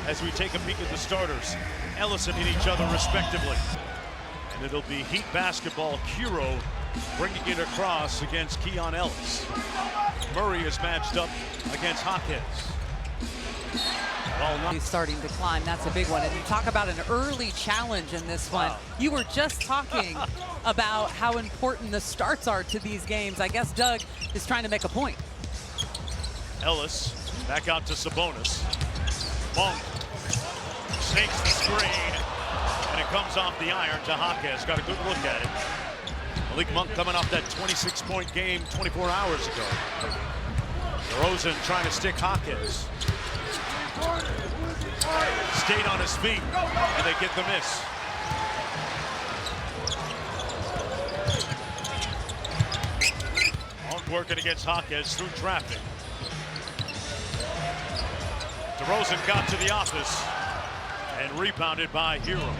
as we take a peek at the starters. Ellison and each other respectively. And it'll be Heat basketball. Hero bringing it across against Keon Ellis. Murray is matched up against Hawkins. He's starting to climb. That's a big one. And you talk about an early challenge in this one. Wow. You were just talking about how important the starts are to these games. I guess Doug is trying to make a point. Ellis back out to Sabonis. Monk snakes the screen, and it comes off the iron to Hawkins. Got a good look at it. Malik Monk coming off that 26-point game 24 hours ago. DeRozan trying to stick Hawkins. Stayed on his feet, and they get the miss. Monk working against Hawkins through traffic. DeRozan got to the office and rebounded by Hero.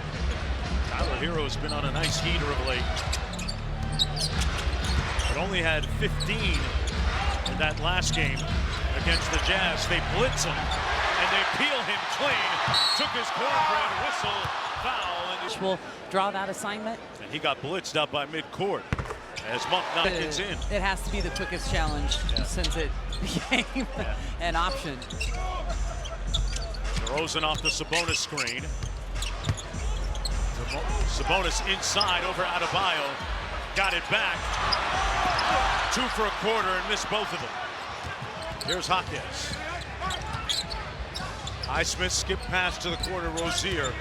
Tyler Hero has been on a nice heater of late, but only had 15 in that last game against the Jazz. They blitz him and they peel him clean. Took his cornbread whistle, foul. And will draw that assignment. And he got blitzed out by midcourt as Monk gets in. It has to be the quickest challenge since it became an option. DeRozan off the Sabonis screen. Sabonis inside over Adebayo. Got it back. 2 for a quarter and missed both of them. Here's Hawkins. Highsmith skip pass to the corner. Rozier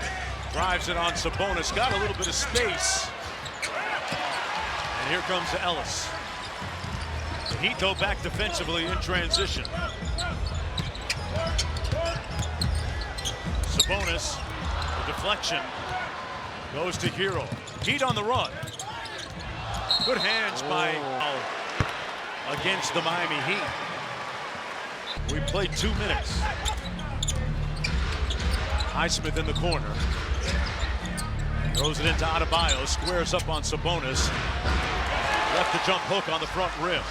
drives it on Sabonis. Got a little bit of space. And here comes Ellis. The Heat go back defensively in transition. Sabonis, the deflection, goes to Hero. Heat on the run. Good hands by against the Miami Heat. We played 2 minutes. Highsmith in the corner. Throws it into Adebayo, squares up on Sabonis. Left the jump hook on the front rim.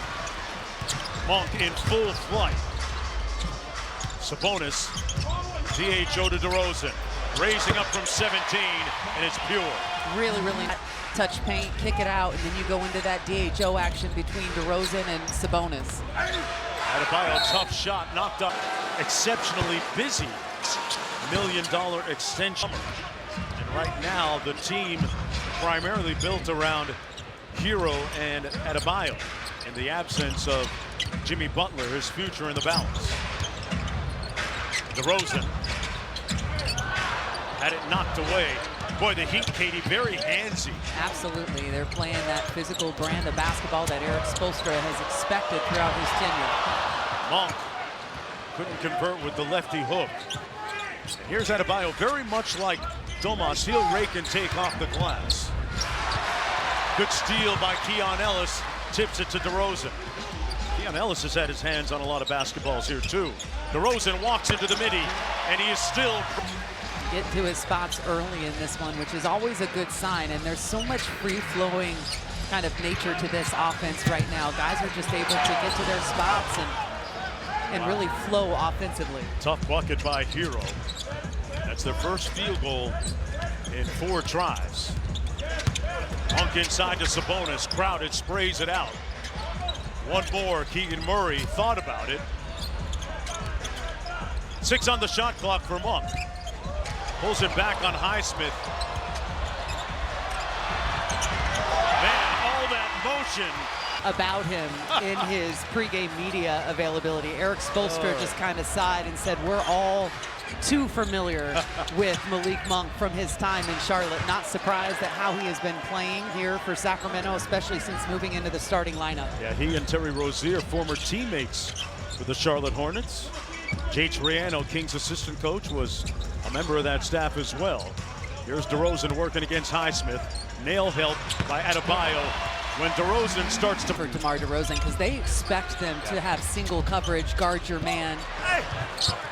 Monk in full flight. Sabonis, DHO to DeRozan. Raising up from 17, and it's pure. Really, really touch paint, kick it out, and then you go into that DHO action between DeRozan and Sabonis. Adebayo, tough shot, knocked up. Exceptionally busy. $1 million extension. And right now, the team primarily built around Hero and Adebayo. In the absence of Jimmy Butler, his future in the balance. DeRozan had it knocked away. Boy, the Heat, Katie, very handsy. Absolutely. They're playing that physical brand of basketball that Erik Spoelstra has expected throughout his tenure. Monk couldn't convert with the lefty hook. And here's Adebayo, very much like Domas. He'll rake and take off the glass. Good steal by Keon Ellis. Tips it to DeRozan. Keon Ellis has had his hands on a lot of basketballs here, too. DeRozan walks into the midi, and he is still... Get to his spots early in this one, which is always a good sign. And there's so much free-flowing kind of nature to this offense right now. Guys are just able to get to their spots and really flow offensively. Tough bucket by Hero. That's their first field goal in 4 tries. Monk inside to Sabonis. Crowded, sprays it out. One more. Keegan Murray thought about it. 6 on the shot clock for Monk. Pulls it back on Highsmith. Man, all that motion. About him in his pregame media availability. Erik Spoelstra just kind of sighed and said, we're all too familiar with Malik Monk from his time in Charlotte. Not surprised at how he has been playing here for Sacramento, especially since moving into the starting lineup. Yeah, he and Terry Rozier, former teammates with the Charlotte Hornets. Jay Triano, King's assistant coach, was a member of that staff as well. Here's DeRozan working against Highsmith. Nail help by Adebayo. When DeRozan starts to... For DeMar DeRozan, because they expect them to have single coverage, guard your man.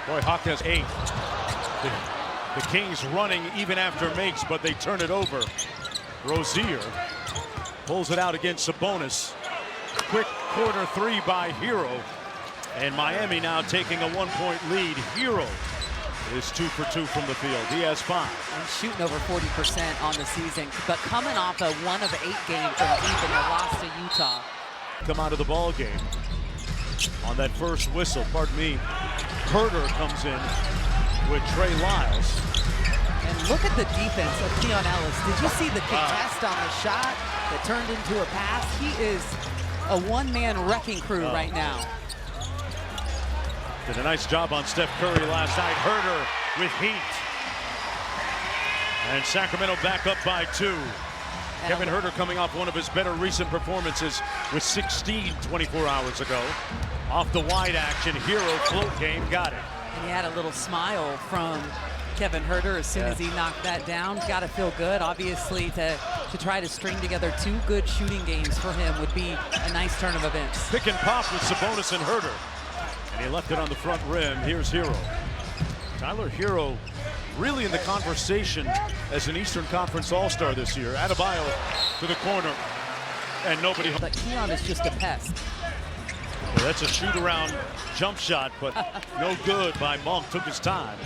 Boy, Hawkins 8. The Kings running even after makes, but they turn it over. Rozier pulls it out against Sabonis. Quick corner 3 by Hero. And Miami now taking a 1-point lead. Hero is 2 for 2 from the field. He has 5. And shooting over 40% on the season, but coming off a 1 of 8 game from deep in the loss to Utah. Come out of the ball game on that first whistle. Pardon me. Herder comes in with Trey Lyles. And look at the defense of Keon Ellis. Did you see the contest on the shot that turned into a pass? He is a one-man wrecking crew right now. Did a nice job on Steph Curry last night. Herder with heat. And Sacramento back up by 2. Kevin Herder coming off one of his better recent performances with 16 24 hours ago. Off the wide action, hero float game, got it. And he had a little smile from Kevin Herder as soon as he knocked that down. Got to feel good, obviously, to try to string together 2 good shooting games for him would be a nice turn of events. Pick and pop with Sabonis and Herder. And he left it on the front rim. Here's Hero. Tyler Hero really in the conversation as an Eastern Conference All-Star this year. Adebayo to the corner, and nobody. But Keon is just a pest. Well, that's a shoot-around jump shot, but no good by Monk. Took his time.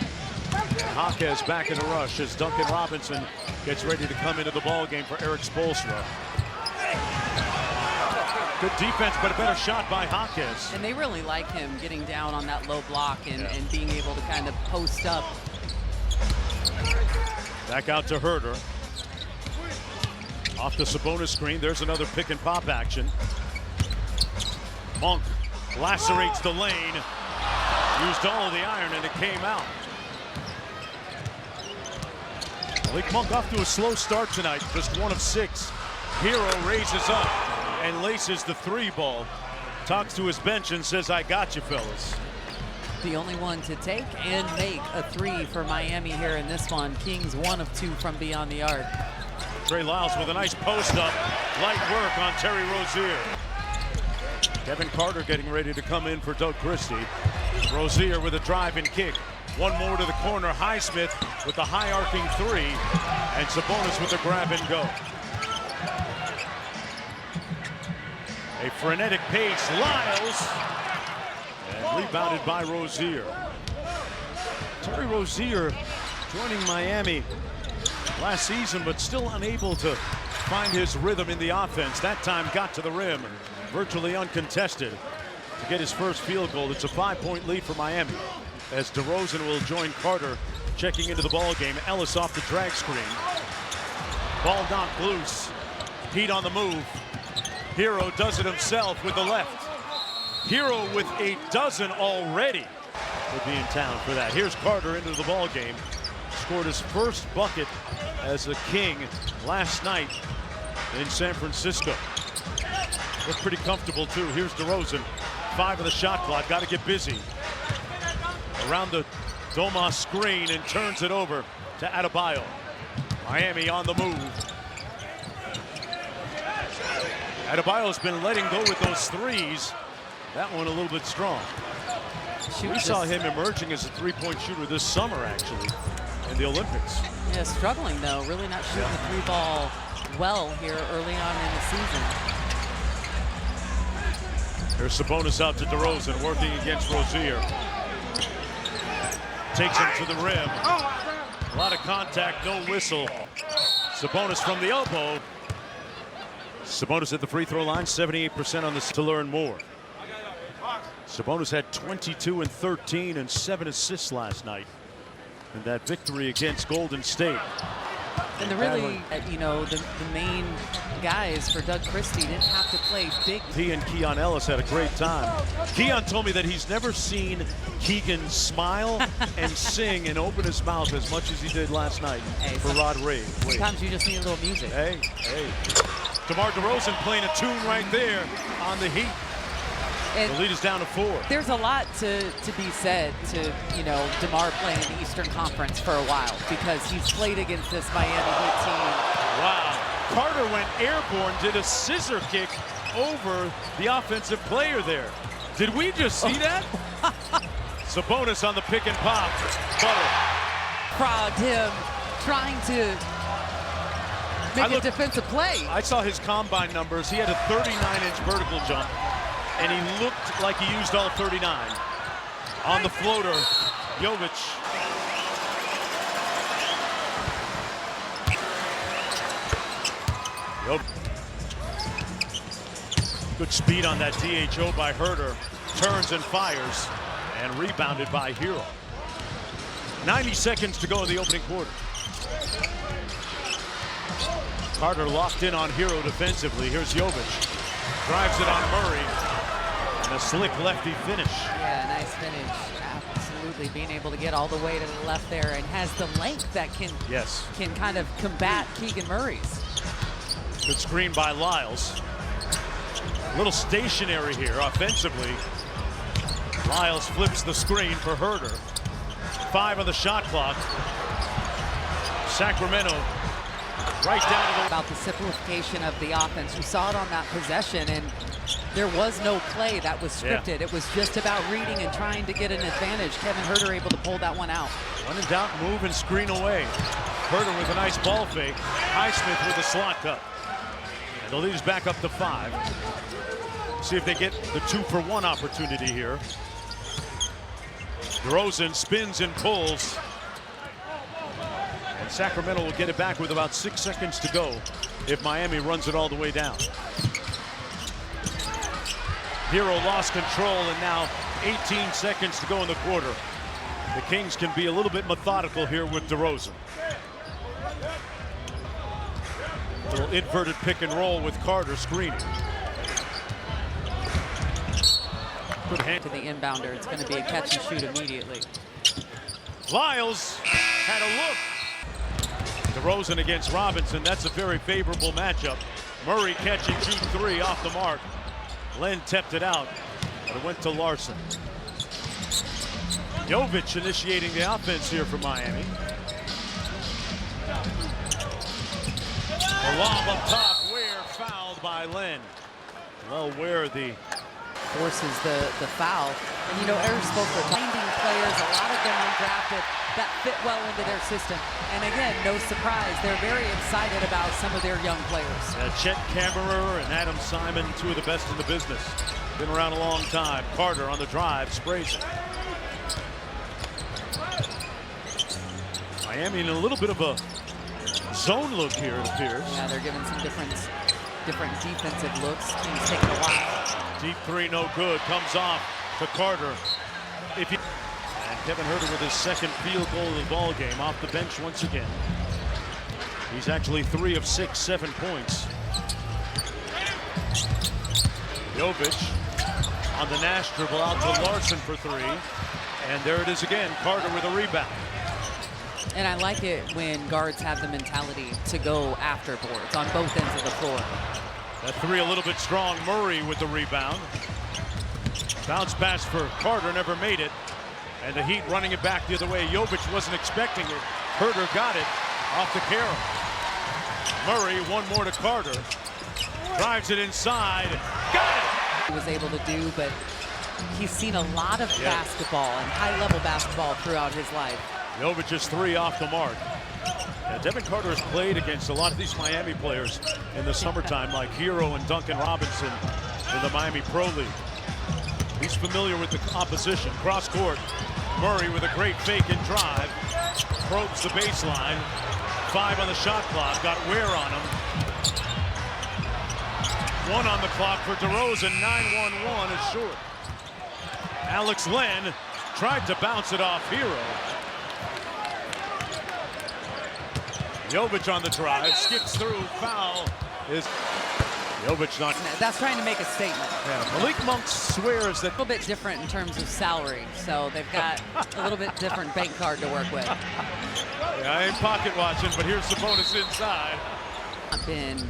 Jaquez back in the rush as Duncan Robinson gets ready to come into the ball game for Eric Spoelstra. Good defense, but a better shot by Jaquez. And they really like him getting down on that low block and being able to kind of post up. Back out to Herder. Off the Sabonis screen, there's another pick and pop action. Monk lacerates the lane. Used all of the iron and it came out. Malik Monk off to a slow start tonight, just 1 of 6. Hero raises up and laces the 3 ball. Talks to his bench and says, I got you, fellas. The only one to take and make a 3 for Miami here in this one. Kings 1 of 2 from beyond the arc. Trey Lyles with a nice post up. Light work on Terry Rozier. Kevin Carter getting ready to come in for Doug Christie. Rozier with a drive and kick. One more to the corner. Highsmith with the high arcing 3. And Sabonis with a grab and go. A frenetic pace. Lyles. And rebounded by Rozier. Terry Rozier joining Miami last season, but still unable to find his rhythm in the offense. That time got to the rim, virtually uncontested, to get his first field goal. It's a 5-point lead for Miami as DeRozan will join Carter checking into the ball game. Ellis off the drag screen. Ball knocked loose. Heat on the move. Hero does it himself with the left. Hero with a dozen already would be in town for that. Here's Carter into the ball game. Scored his first bucket as a King last night in San Francisco. Looked pretty comfortable too. Here's DeRozan. 5 of the shot clock. Got to get busy. Around the Domas screen and turns it over to Adebayo. Miami on the move. Adebayo's been letting go with those 3s. That one a little bit strong. We saw him emerging as a 3-point shooter this summer, actually, in the Olympics. Yeah, struggling though. Really not shooting the 3 ball well here early on in the season. There's Sabonis out to DeRozan, working against Rozier. Takes him to the rim. A lot of contact, no whistle. Sabonis from the elbow. Sabonis at the free throw line, 78% on this to learn more. Sabonis had 22 and 13 and 7 assists last night in that victory against Golden State. And the really, the main guys for Doug Christie didn't have to play big. He and Keon Ellis had a great time. Keon told me that he's never seen Keegan smile and sing and open his mouth as much as he did last night for Rod Reed. Sometimes you just need a little music. Hey. DeMar DeRozan playing a tune right there on the Heat. And the lead is down to 4. There's a lot to be said to, DeMar playing in the Eastern Conference for a while because he's played against this Miami Heat team. Wow. Carter went airborne, did a scissor kick over the offensive player there. Did we just see that? Sabonis on the pick and pop. Butter. Crowd him trying to make a defensive play. I saw his combine numbers. He had a 39-inch vertical jump, and he looked like he used all 39. On the floater, Jovic Good speed on that DHO by Herder. Turns and fires, and rebounded by Hero. 90 seconds to go in the opening quarter. Carter locked in on Hero defensively. Here's Jovic. Drives it on Murray. And a slick lefty finish. Yeah, nice finish. Absolutely being able to get all the way to the left there, and has the length that can kind of combat Keegan Murray's. Good screen by Lyles. A little stationary here offensively. Lyles flips the screen for Herder. 5 on the shot clock. Sacramento right down to the... About the simplification of the offense. You saw it on that possession, and there was no play that was scripted. It was just about reading and trying to get an advantage. Kevin Herder able to pull that one out. When in doubt, move and screen away. Herder with a nice ball fake. Highsmith with a slot cut. And the lead is back up to 5. See if they get the 2-for-1 opportunity here. DeRozan spins and pulls. And Sacramento will get it back with about 6 seconds to go if Miami runs it all the way down. Hero lost control, and now 18 seconds to go in the quarter. The Kings can be a little bit methodical here with DeRozan. Little inverted pick and roll with Carter screening. Good hand to the inbounder. It's going to be a catch and shoot immediately. Lyles had a look. DeRozan against Robinson. That's a very favorable matchup. Murray catch and shoot 3 off the mark. Len tapped it out, but it went to Larson. Jovic initiating the offense here for Miami. A lob up top. Ware fouled by Len. Well, Ware the forces the foul. And you know, Eric Spoelstra finding players, a lot of them undrafted, that fit well into their system. And again, no surprise, they're very excited about some of their young players. Chet Kammerer and Adam Simon, 2 of the best in the business. Been around a long time. Carter on the drive, sprays it. Miami in a little bit of a zone look here, it appears. Yeah, they're giving some different defensive looks. Team's taking a while. Deep 3, no good. Comes off to Carter. And Kevin Herder with his second field goal of the ball game off the bench once again. He's actually 3 of 6, 7 points. Jovic on the Nash dribble out to Larson for 3. And there it is again. Carter with a rebound. And I like it when guards have the mentality to go after boards on both ends of the floor. That 3 a little bit strong. Murray with the rebound. Bounce pass for Carter, never made it. And the Heat running it back the other way. Jovic wasn't expecting it. Herder got it off to Carroll. Murray, 1 more to Carter. Drives it inside. Got it! He was able to do, but he's seen a lot of basketball and high-level basketball throughout his life. Jovic's 3 off the mark. Devin Carter has played against a lot of these Miami players in the summertime, like Hero and Duncan Robinson in the Miami Pro League. He's familiar with the opposition. Cross court, Murray with a great fake and drive. Probes the baseline. 5 on the shot clock. Got Ware on him. 1 on the clock for DeRozan. 9-1-1 is short. Alex Len tried to bounce it off Hero. Jovic on the drive, skips through, foul is Jovic not. That's trying to make a statement. Yeah, Malik Monk swears that a little bit different in terms of salary, so they've got a little bit different bank card to work with. Yeah, I ain't pocket watching, but here's the bonus inside. Not been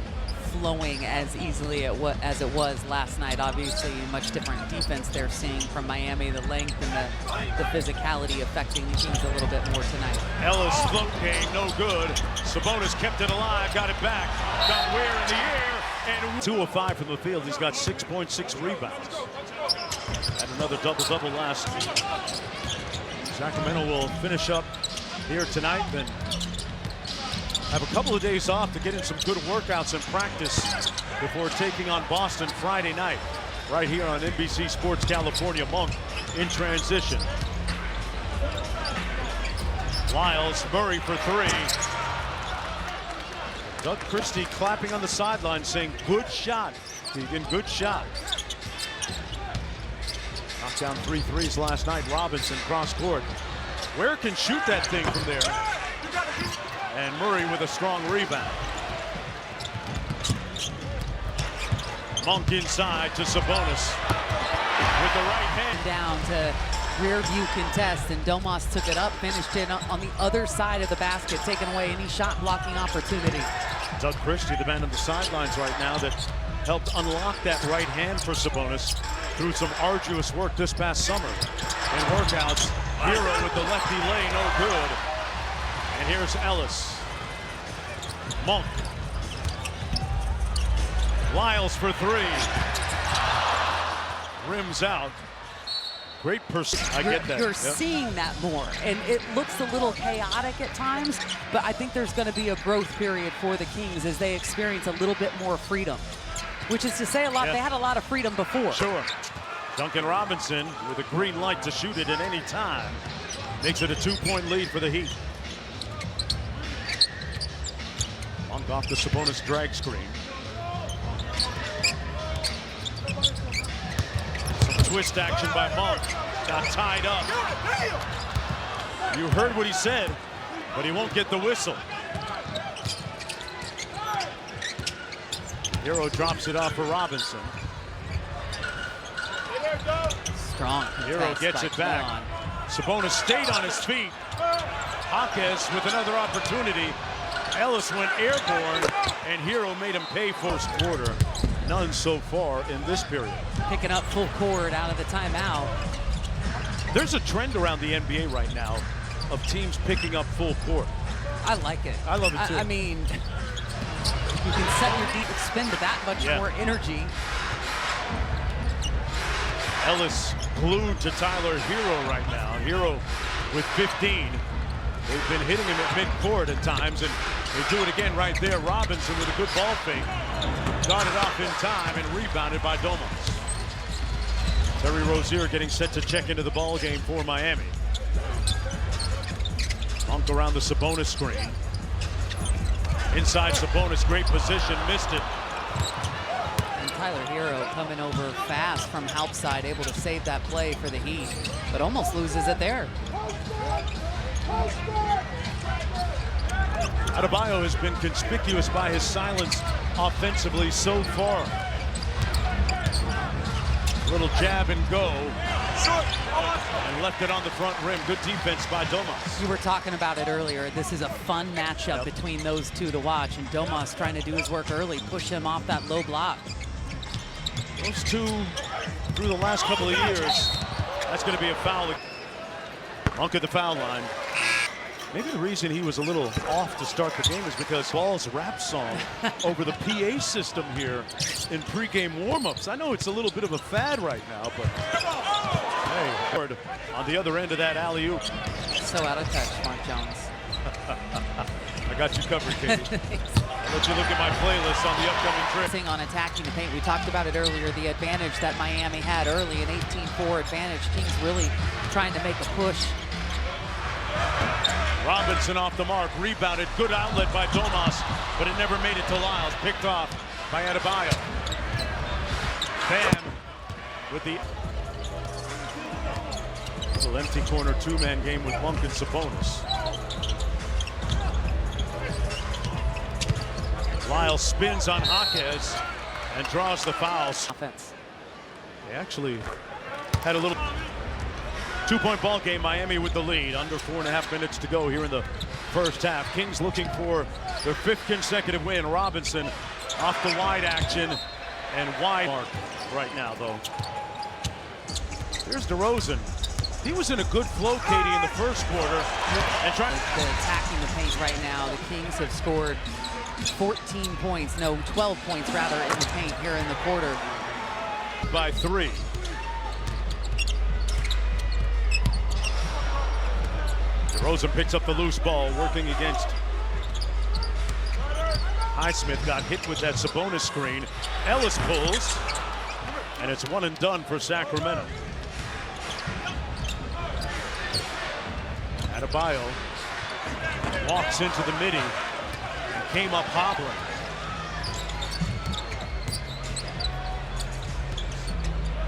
flowing as easily as it was last night. Obviously, much different defense they're seeing from Miami. The length and the physicality affecting the teams a little bit more tonight. Ellis float game, no good. Sabonis kept it alive, got it back, got Ware in the air, and 2 of 5 from the field. He's got 6.6 rebounds. Had another double-double last week. Sacramento will finish up here tonight, then have a couple of days off to get in some good workouts and practice before taking on Boston Friday night, right here on NBC Sports California. Monk in transition. Lyles, Murray for 3. Doug Christie clapping on the sideline saying, good shot, Keegan, good shot. Knocked down 3 threes last night. Robinson cross court. Ware can shoot that thing from there. And Murray with a strong rebound. Monk inside to Sabonis with the right hand. Down to rear view contest, and Domas took it up, finished it on the other side of the basket, taking away any shot blocking opportunity. Doug Christie, the man on the sidelines right now, that helped unlock that right hand for Sabonis through some arduous work this past summer in workouts. Hero with the lefty lay, no good. And here's Ellis. Monk. Lyles for 3. Rims out. Great person. I get that. You're seeing that more, and it looks a little chaotic at times, but I think there's going to be a growth period for the Kings as they experience a little bit more freedom, which is to say a lot. They had a lot of freedom before. Sure. Duncan Robinson with a green light to shoot it at any time. Makes it a 2-point lead for the Heat. Monk off the Sabonis drag screen. Twist action by Monk. Got tied up. You heard what he said, but he won't get the whistle. Hero drops it off for Robinson. Strong. Hero gets it back. Sabonis stayed on his feet. Jaquez with another opportunity. Ellis went airborne, and Hero made him pay first quarter. None so far in this period. Picking up full court out of the timeout. There's a trend around the NBA right now of teams picking up full court. I like it. I love it too. I mean, you can set your deep, expend that much more energy. Ellis glued to Tyler Hero right now. Hero with 15. They've been hitting him at midcourt at times, and they do it again right there. Robinson with a good ball fake. Got it off in time and rebounded by Domas. Terry Rozier getting set to check into the ball game for Miami. Monk around the Sabonis screen. Inside Sabonis, great position, missed it. And Tyler Hero coming over fast from help side, able to save that play for the Heat, but almost loses it there. Adebayo has been conspicuous by his silence offensively so far. Little jab and go. And left it on the front rim. Good defense by Domas. You were talking about it earlier. This is a fun matchup between those two to watch, and Domas trying to do his work early, push him off that low block. Those two, through the last couple of years, that's going to be a foul. Monk at the foul line. Maybe the reason he was a little off to start the game is because Ball's rap song over the PA system here in pregame warmups. I know it's a little bit of a fad right now, but hey, on the other end of that alley-oop. So out of touch, Mark Jones. I got you covered, Katie. I'll let you look at my playlist on the upcoming trip. On attacking the paint, we talked about it earlier, the advantage that Miami had early, an 18-4 advantage. Kings really trying to make a push. Robinson off the mark, rebounded, good outlet by Domas, but it never made it to Lyles. Picked off by Adebayo. Bam with the little empty corner two-man game with Monk and Sabonis. Lyles spins on Jaquez and draws the foul. Offense. They actually had a little two-point ball game. Miami with the lead. Under 4.5 minutes to go here in the first half. Kings looking for their 5th consecutive win. Robinson off the wide action and wide mark right now, though. Here's DeRozan. He was in a good flow, Katie, in the first quarter. And trying They're attacking the paint right now. The Kings have scored 14 points, no, 12 points rather, in the paint here in the quarter. By 3. DeRozan picks up the loose ball, working against Highsmith. Got hit with that Sabonis screen. Ellis pulls, and it's one and done for Sacramento. Adebayo walks into the midi and came up hobbling.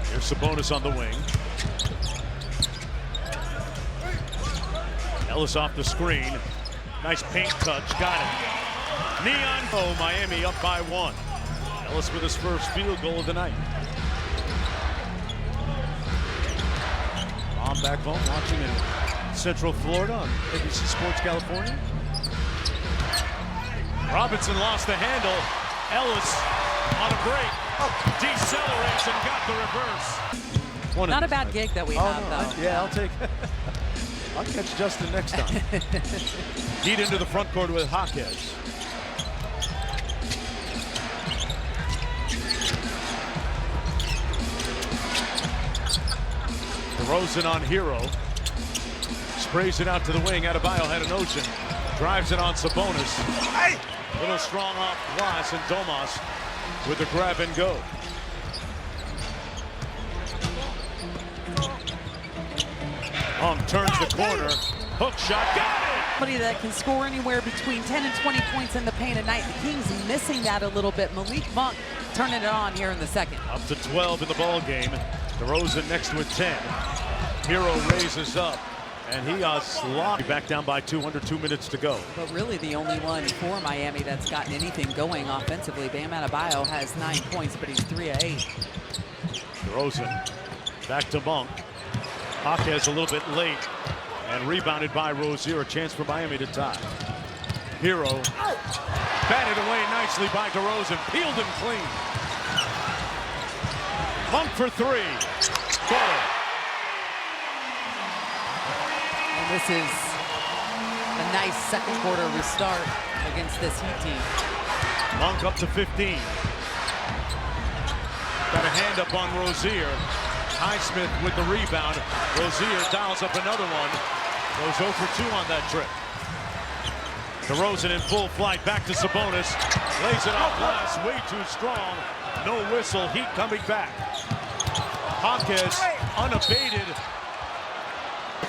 Here's Sabonis on the wing. Ellis off the screen. Nice paint touch. Got it. Neon. Oh, Miami up by 1. Ellis with his first field goal of the night. I'm back home watching in Central Florida on ABC Sports California. Robinson lost the handle. Ellis on a break. Decelerates and got the reverse. Not a bad gig that we have, though. Yeah, I'll take I'll catch Justin next time. Heat into the front court with Jaquez. DeRozan on Hero. Sprays it out to the wing. Adebayo had an ocean. Drives it on Sabonis. Hey! Little strong off glass, and Domas with the grab and go. Turns the corner. Hook shot. Got it! Somebody that can score anywhere between 10 and 20 points in the paint a night. The Kings missing that a little bit. Malik Monk turning it on here in the second. Up to 12 in the ball game. DeRozan next to a 10. Hero raises up, and he sloppy back down by 2 under 2 minutes to go. But really the only one for Miami that's gotten anything going offensively. Bam Adebayo has 9 points, but he's 3 of 8. DeRozan back to Monk. Jaquez a little bit late and rebounded by Rozier. A chance for Miami to tie. Hero batted away nicely by DeRozan. Peeled him clean. Monk for 3. Goal. And this is a nice second quarter restart against this Heat team. Monk up to 15. Got a hand up on Rozier. Highsmith with the rebound. Rozier dials up another one. Goes 0 for 2 on that trip. DeRozan in full flight. Back to Sabonis. Lays it off glass. Way too strong. No whistle. Heat coming back. Jaquez unabated.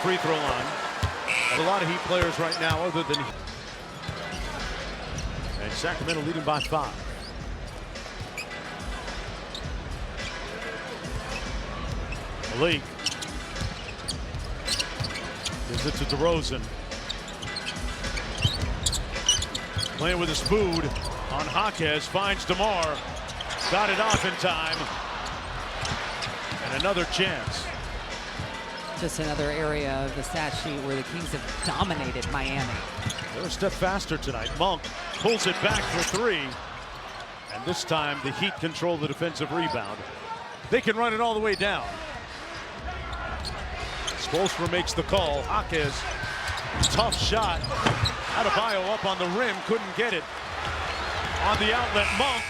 Free throw line. A lot of Heat players right now other than... And Sacramento leading by 5. Malik gives it to DeRozan. Playing with his food on Jaquez. Finds DeMar. Got it off in time. And another chance. Just another area of the stat sheet where the Kings have dominated Miami. They're a step faster tonight. Monk pulls it back for 3. And this time the Heat control the defensive rebound. They can run it all the way down. Spoelstra makes the call. Jaquez, tough shot. Adebayo up on the rim, couldn't get it. On the outlet, Monk